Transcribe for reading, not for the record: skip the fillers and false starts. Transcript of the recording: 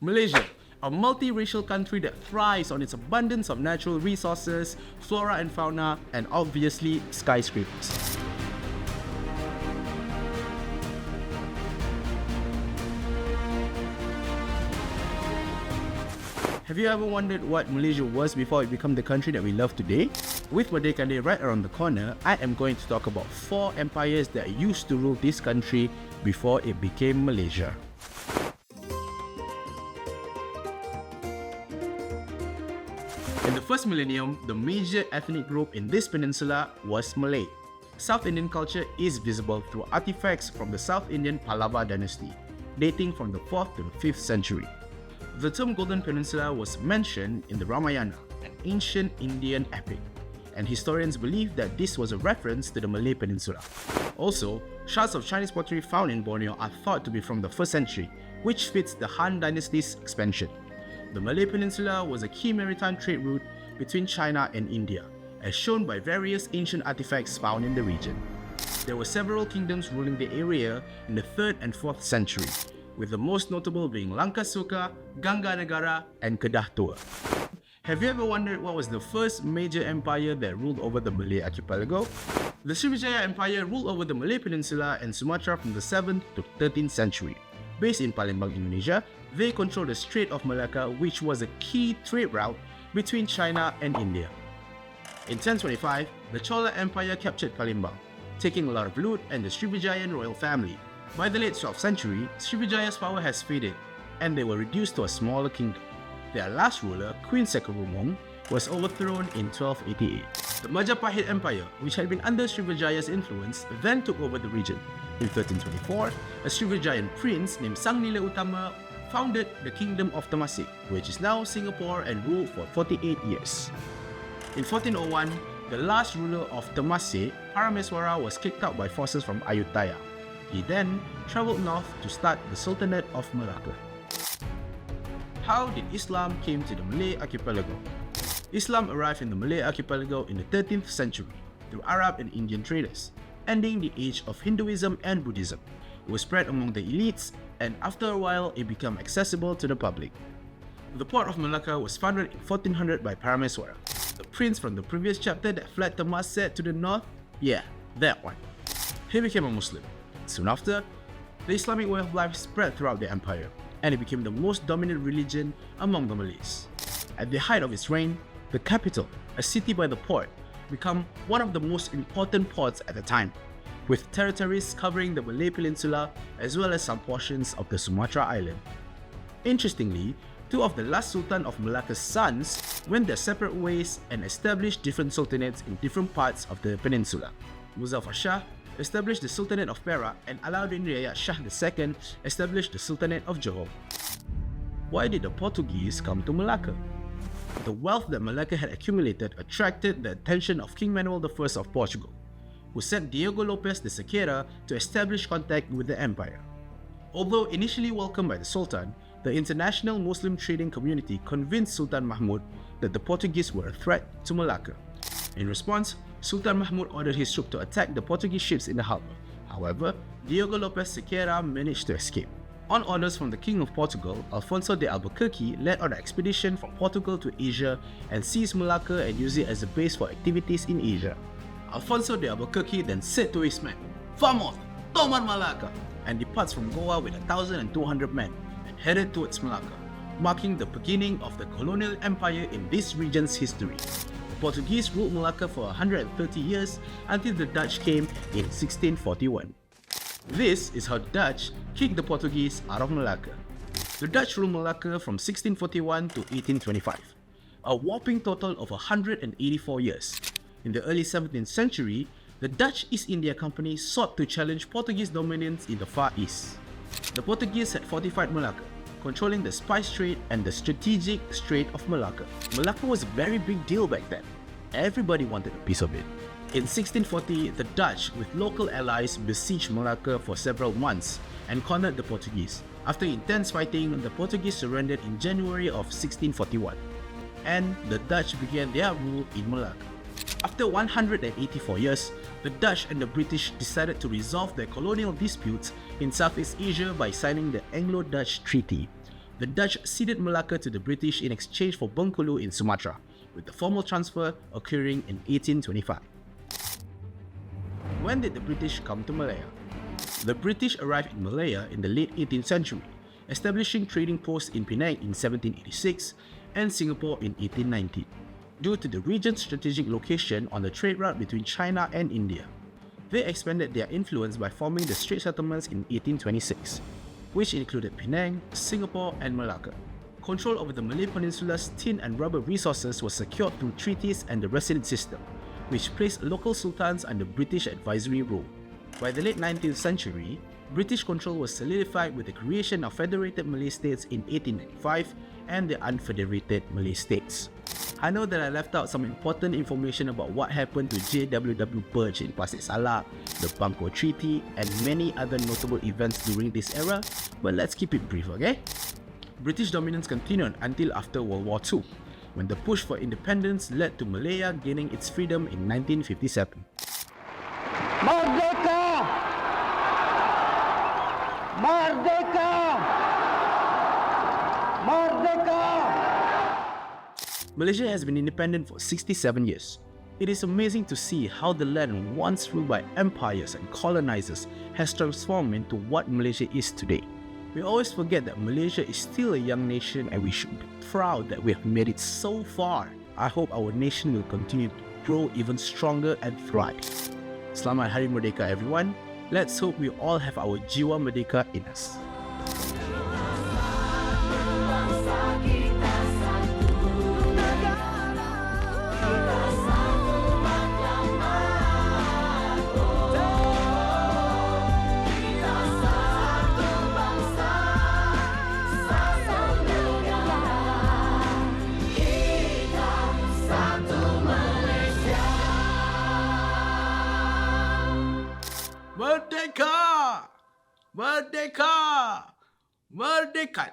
Malaysia, a multiracial country that thrives on its abundance of natural resources, flora and fauna, and obviously skyscrapers. Have you ever wondered what Malaysia was before it became the country that we love today? With Merdeka Day right around the corner, I am going to talk about 4 empires that used to rule this country before it became Malaysia. In the first millennium, the major ethnic group in this peninsula was Malay. South Indian culture is visible through artifacts from the South Indian Pallava dynasty, dating from the 4th to the 5th century. The term Golden Peninsula was mentioned in the Ramayana, an ancient Indian epic, and historians believe that this was a reference to the Malay Peninsula. Also, shards of Chinese pottery found in Borneo are thought to be from the 1st century, which fits the Han dynasty's expansion. The Malay Peninsula was a key maritime trade route between China and India, as shown by various ancient artifacts found in the region. There were several kingdoms ruling the area in the 3rd and 4th century, with the most notable being Langkasuka, Gangganegara, and Kedah Tua. Have you ever wondered what was the first major empire that ruled over the Malay archipelago? The Srivijaya Empire ruled over the Malay Peninsula and Sumatra from the 7th to 13th century. Based in Palembang, Indonesia, they controlled the Strait of Malacca, which was a key trade route between China and India. In 1025, the Chola Empire captured Palembang, taking a lot of loot and the Srivijayan royal family. By the late 12th century, Srivijaya's power has faded, and they were reduced to a smaller kingdom. Their last ruler, Queen Sekerumong, was overthrown in 1288. The Majapahit Empire, which had been under Srivijaya's influence, then took over the region. In 1324, a Srivijayan prince named Sangnila Utama founded the Kingdom of Temasek, which is now Singapore, and ruled for 48 years. In 1401, the last ruler of Temasek, Parameswara, was kicked out by forces from Ayutthaya. He then travelled north to start the Sultanate of Malacca. How did Islam came to the Malay archipelago? Islam arrived in the Malay archipelago in the 13th century through Arab and Indian traders, ending the age of Hinduism and Buddhism. It was spread among the elites, and after a while it became accessible to the public. The port of Malacca was founded in 1400 by Parameswara, the prince from the previous chapter that fled Temasek to the north. Yeah, that one. He became a Muslim. Soon after, the Islamic way of life spread throughout the empire, and it became the most dominant religion among the Malays. At the height of its reign, the capital, a city by the port, became one of the most important ports at the time, with territories covering the Malay Peninsula as well as some portions of the Sumatra island. Interestingly, 2 of the last Sultan of Malacca's sons went their separate ways and established different sultanates in different parts of the peninsula. Muzaffar Shah established the Sultanate of Perak, and Alauddin Riayat Shah II established the Sultanate of Johor. Why did the Portuguese come to Malacca? The wealth that Malacca had accumulated attracted the attention of King Manuel I of Portugal, who sent Diego Lopes de Sequeira to establish contact with the empire. Although initially welcomed by the Sultan, the international Muslim trading community convinced Sultan Mahmud that the Portuguese were a threat to Malacca. In response, Sultan Mahmud ordered his troops to attack the Portuguese ships in the harbour. However, Diego Lopes Sequeira managed to escape. On orders from the King of Portugal, Alfonso de Albuquerque led on an expedition from Portugal to Asia and seized Malacca and used it as a base for activities in Asia. Alfonso de Albuquerque then said to his men, "Vamos, tomar Malacca," and departs from Goa with 1,200 men and headed towards Malacca, marking the beginning of the colonial empire in this region's history. The Portuguese ruled Malacca for 130 years until the Dutch came in 1641. This is how the Dutch kicked the Portuguese out of Malacca. The Dutch ruled Malacca from 1641 to 1825, a whopping total of 184 years. In the early 17th century, the Dutch East India Company sought to challenge Portuguese dominance in the Far East. The Portuguese had fortified Malacca, controlling the spice trade and the strategic Strait of Malacca. Malacca was a very big deal back then. Everybody wanted a piece of it. In 1640, the Dutch, with local allies, besieged Malacca for several months and cornered the Portuguese. After intense fighting, the Portuguese surrendered in January of 1641, and the Dutch began their rule in Malacca. After 184 years, the Dutch and the British decided to resolve their colonial disputes in Southeast Asia by signing the Anglo-Dutch Treaty. The Dutch ceded Malacca to the British in exchange for Bengkulu in Sumatra, with the formal transfer occurring in 1825. When did the British come to Malaya? The British arrived in Malaya in the late 18th century, establishing trading posts in Penang in 1786 and Singapore in 1890. Due to the region's strategic location on the trade route between China and India, they expanded their influence by forming the Strait Settlements in 1826, which included Penang, Singapore and Malacca. Control over the Malay Peninsula's tin and rubber resources was secured through treaties and the resident system, which placed local sultans under British advisory rule. By the late 19th century, British control was solidified with the creation of Federated Malay States in 1895 and the Unfederated Malay States. I know that I left out some important information about what happened to JWW Purge in Pasir Salak, the Bangkok Treaty, and many other notable events during this era, but let's keep it brief, okay? British dominance continued until after World War II, when the push for independence led to Malaya gaining its freedom in 1957. Merdeka! Merdeka! Merdeka! Malaysia has been independent for 67 years. It is amazing to see how the land once ruled by empires and colonizers has transformed into what Malaysia is today. We always forget that Malaysia is still a young nation and we should be proud that we have made it so far. I hope our nation will continue to grow even stronger and thrive. Selamat Hari Merdeka everyone. Let's hope we all have our Jiwa Merdeka in us. Merdeka! Merdeka! Merdeka!